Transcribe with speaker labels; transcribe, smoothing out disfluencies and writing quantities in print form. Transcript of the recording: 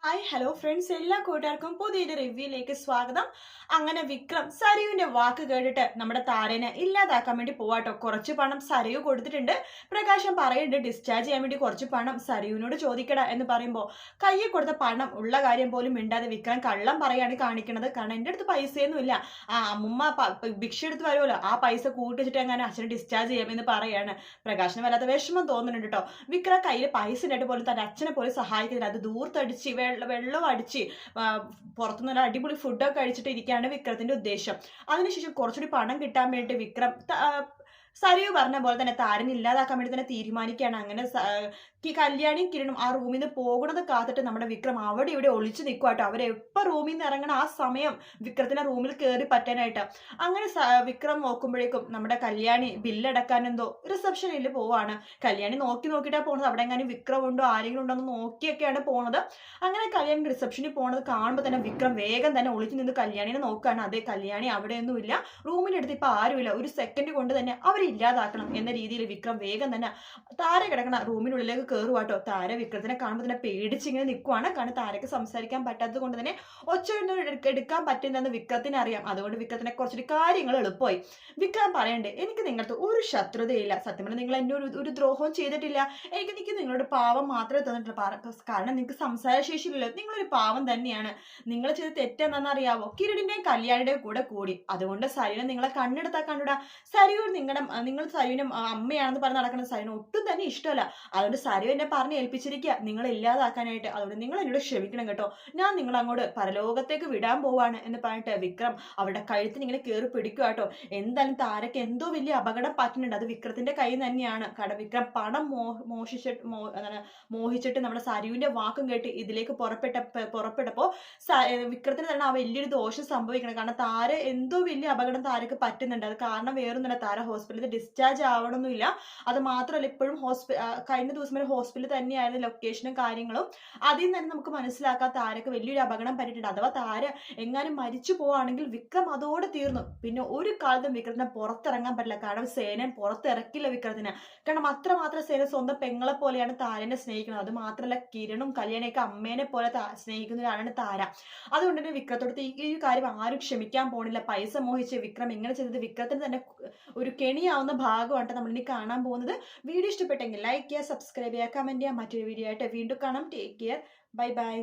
Speaker 1: Hi hello friends, എല്ലാ കൂട്ടുകാർക്കും പുതിയൊരു റിവ്യൂയിലേക്ക് സ്വാഗതം. അങ്ങനെ വിക്രം സരയുവിന്റെ വാക്ക് കേട്ടിട്ട് നമ്മുടെ താരനെ ഇല്ലാതാക്കാൻ വേണ്ടി പോവാട്ടോ. കുറച്ച് പണം സരയു കൊടുത്തിട്ടുണ്ട്. പ്രകാശം പറയുന്നുണ്ട് ഡിസ്ചാർജ് ചെയ്യാൻ വേണ്ടി കുറച്ച് പണം സരയുവിനോട് ചോദിക്കട എന്ന് പറയുമ്പോൾ കയ്യിൽ കൊടുത്ത പണം ഉള്ള കാര്യം പോലും മിണ്ടാതെ വിക്രം കള്ളം പറയാണ് കാണിക്കണത്. കാരണം എൻ്റെ അടുത്ത് പൈസയൊന്നും ഇല്ല, അമ്മുമ്മ ഭിക്ഷ എടുത്ത് വരുമല്ലോ, ആ പൈസ കൂട്ടിച്ചിട്ട് എങ്ങനെ അച്ഛനെ ഡിസ്ചാർജ് ചെയ്യാം എന്ന് പറയാണ്. പ്രകാശിന് വല്ലാത്ത വിഷമം തോന്നുന്നുണ്ട് കേട്ടോ. വിക്രം കയ്യിൽ പൈസ ഉണ്ടായിട്ട് പോലും തന്റെ അച്ഛനെ പോലും സഹായിക്കുന്നില്ല. അത് ദൂർത്തടിച്ച് വെള്ളം അടിച്ച് പുറത്തുനിന്ന് നല്ല അടിപൊളി ഫുഡൊക്കെ കഴിച്ചിട്ട് ഇരിക്കുകയാണ് വിക്രത്തിന്റെ ഉദ്ദേശം. അതിനുശേഷം കുറച്ചുകൂടി പണം കിട്ടാൻ വേണ്ടി വിക്രം സരയു പറഞ്ഞ പോലെ തന്നെ താരനെ ഇല്ലാതാക്കാൻ വേണ്ടി തന്നെ തീരുമാനിക്കുകയാണ്. അങ്ങനെ കല്യാണിയും കിരണും ആ റൂമിൽ നിന്ന് പോകുന്നത് കാത്തിട്ട് നമ്മുടെ വിക്രം അവിടെ ഇവിടെ ഒളിച്ചു നിൽക്കുവാട്ടോ. അവരെപ്പോൾ റൂമിൽ നിന്ന് ഇറങ്ങണം ആ സമയം വിക്രത്തിന്റെ റൂമിൽ കയറി പറ്റാനായിട്ട്. അങ്ങനെ വിക്രം നോക്കുമ്പോഴേക്കും നമ്മുടെ കല്യാണി ബില്ലടക്കാൻ എന്തോ റിസപ്ഷനിൽ പോവാണ്. കല്യാണി നോക്കിയിട്ടാണ് പോകുന്നത്. അവിടെ എങ്ങാനും വിക്രം ഉണ്ടോ ആരെങ്കിലും ഉണ്ടോ എന്ന് നോക്കിയൊക്കെയാണ് പോകുന്നത്. അങ്ങനെ കല്യാണി റിസപ്ഷനിൽ പോകുന്നത് കാണുമ്പോൾ തന്നെ വിക്രം വേഗം തന്നെ ഒളിച്ചു നിന്ന് കല്യാണിനെ നോക്കുകയാണ്. അതേ കല്യാണി അവിടെയൊന്നുമില്ല, റൂമിലെടുത്ത് ഇപ്പൊ ആരുമില്ല. ഒരു സെക്കൻഡ് കൊണ്ട് തന്നെ അവരെ ഇല്ലാതാക്കണം എന്ന രീതിയിൽ വിക്രം വേഗം തന്നെ താര കിടക്കണ റൂമിനുള്ളിലേക്ക് കയറുവാട്ടോ. താര വിക്രത്തിനെ കാണുമ്പോൾ തന്നെ പേടിച്ചിങ്ങനെ നിൽക്കുവാണ്. കാരണം താരക്ക് സംസാരിക്കാൻ പറ്റാത്തത് കൊണ്ട് തന്നെ ഒച്ചയൊന്നും എടുക്കാൻ പറ്റില്ലെന്ന് വിക്രത്തിന് അറിയാം. അതുകൊണ്ട് വിക്രത്തിനെ കുറച്ചൊരു കാര്യങ്ങൾ എളുപ്പമായി. വിക്രം പറയണ്ടേ, എനിക്ക് നിങ്ങളുടെ ഒരു ശത്രുതയില്ല, സത്യം പറഞ്ഞാൽ നിങ്ങൾ എന്നെ ഒരു ദ്രോഹവും ചെയ്തിട്ടില്ല. എനിക്ക് നിങ്ങളുടെ പാവം മാത്രമേ തന്നിട്ടുള്ളൂ. കാരണം നിങ്ങൾക്ക് സംസാരശേഷിയില്ലല്ലോ, നിങ്ങളൊരു പാവം തന്നെയാണ്. നിങ്ങൾ ചെയ്ത് തെറ്റെന്താണെന്ന് അറിയാവോ? കിരീടിന്റെയും കല്യാണിയുടെയും കൂടി. അതുകൊണ്ട് സരിനെ നിങ്ങളെ കണ്ണെടുത്താൽ കണ്ടുകൂടാ. സരിയൂർ നിങ്ങൾ സരിവിനും അമ്മയാണെന്ന് പറഞ്ഞ് നടക്കുന്നത് സരിന് ഒട്ടും തന്നെ ഇഷ്ടമല്ല. അതുകൊണ്ട് സരി എന്നെ പറഞ്ഞ് ഏൽപ്പിച്ചിരിക്കുക നിങ്ങൾ ഇല്ലാതാക്കാനായിട്ട്. അതുകൊണ്ട് നിങ്ങൾ എന്നോട് ക്ഷമിക്കണം കേട്ടോ, ഞാൻ നിങ്ങൾ അങ്ങോട്ട് പരലോകത്തേക്ക് വിടാൻ പോവാണ് എന്ന് പറഞ്ഞിട്ട് വിക്രം അവരുടെ കഴുത്തിന് ഇങ്ങനെ കയറി പിടിക്കുക കേട്ടോ. എന്തായാലും താരക്ക് എന്തോ വലിയ അപകടം പറ്റുന്നുണ്ട്. അത് വിക്രത്തിന്റെ കയ്യിൽ തന്നെയാണ്. കാരണം വിക്രം പണം മോഹിച്ചിട്ട് നമ്മുടെ സരുവിന്റെ വാക്കും കേട്ട് ഇതിലേക്ക് പുറപ്പെട്ടപ്പോ വിക്രത്തിന് തന്നെ ആ വലിയൊരു ദോഷം സംഭവിക്കണം. കാരണം താര എന്തോ വലിയ അപകടം താരക്ക് പറ്റുന്നുണ്ട്. അത് കാരണം വേറൊന്നുമില്ല, താര ഹോസ്പിറ്റലിൽ ഡിസ്ചാർജ് ആവണമെന്നില്ല. അത് മാത്രമല്ല, ഇപ്പോഴും കഴിഞ്ഞ ദിവസം വരെ ഹോസ്പിറ്റലിൽ തന്നെയായിരുന്നു ലൊക്കേഷനും കാര്യങ്ങളും. അതിൽ നിന്ന് തന്നെ നമുക്ക് മനസ്സിലാക്കാം താരക്ക് വലിയൊരു അപകടം പറ്റിയിട്ടുണ്ട്. അഥവാ താര എങ്ങാനും മരിച്ചു പോവാണെങ്കിൽ വിക്രം അതോടെ തീർന്നു. പിന്നെ ഒരു കാലത്തും വിക്രത്തിനെ പുറത്തിറങ്ങാൻ പറ്റില്ല. കാരണം സേനൻ പുറത്തിറക്കില്ല വിക്രത്തിനെ. കാരണം അത്രമാത്രം സേന സ്വന്തം പെങ്ങളെ പോലെയാണ് താരനെ സ്നേഹിക്കുന്നത്. അത് മാത്രമല്ല, കിരണും കല്യാണിയൊക്കെ അമ്മേനെ പോലെ സ്നേഹിക്കുന്ന ഒരാളാണ് താര. അതുകൊണ്ട് തന്നെ വിക്രത്തോടത്ത് ഈ കാര്യം ആരും ക്ഷമിക്കാൻ പോണില്ല. പൈസ മോഹിച്ച് വിക്രം ഇങ്ങനെ ചെയ്തത് വിക്രത്തിന് തന്നെ ഒരു കെണിയാവുന്ന ഭാഗമാണ് നമ്മളിനി കാണാൻ പോകുന്നത്. വീഡിയോ ഇഷ്ടപ്പെട്ടെങ്കിൽ ലൈക്ക് ചെയ്യുക, സബ്സ്ക്രൈബ് ചെയ്യുക, കമന്റ് ചെയ്യുക. മറ്റൊരു വീഡിയോ ആയിട്ട് വീണ്ടും കാണാം. Take care, bye bye.